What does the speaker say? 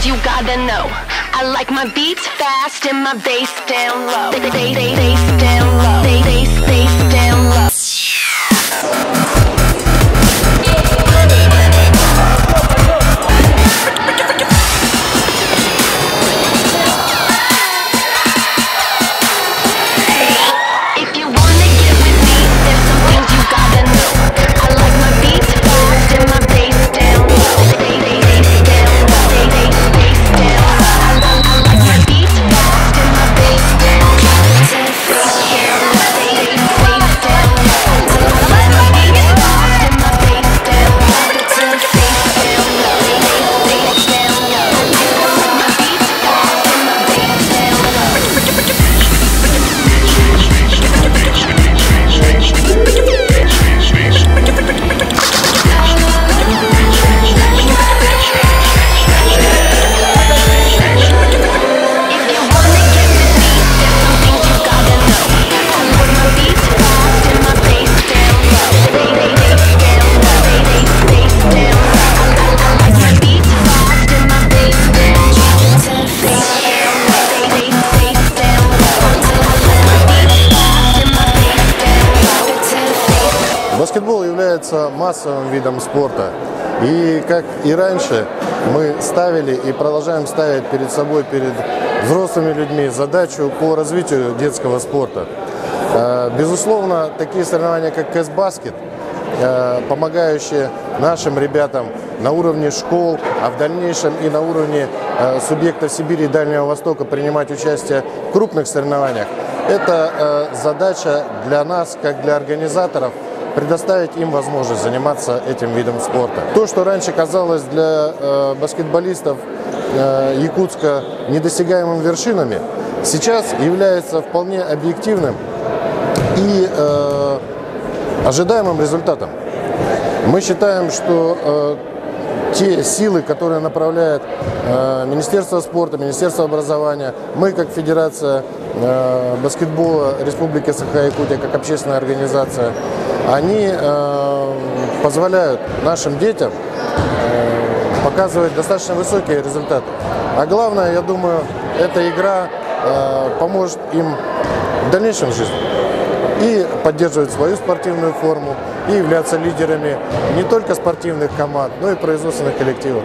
things you gotta know. I like my beats fast and my bass down low. Bass down low. Bass down low. Баскетбол является массовым видом спорта. И как и раньше, мы ставили и продолжаем ставить перед собой, перед взрослыми людьми задачу по развитию детского спорта. Безусловно, такие соревнования, как КС-баскет, помогающие нашим ребятам на уровне школ, а в дальнейшем и на уровне субъектов Сибири и Дальнего Востока принимать участие в крупных соревнованиях, это задача для нас, как для организаторов, предоставить им возможность заниматься этим видом спорта. То, что раньше казалось для баскетболистов Якутска недосягаемыми вершинами, сейчас является вполне объективным и ожидаемым результатом. Мы считаем, что те силы, которые направляет Министерство спорта, Министерство образования, мы как Федерация баскетбола Республики Саха-Якутия, как общественная организация, они позволяют нашим детям показывать достаточно высокие результаты. А главное, я думаю, эта игра поможет им в дальнейшем жизни и поддерживать свою спортивную форму, и являться лидерами не только спортивных команд, но и производственных коллективов.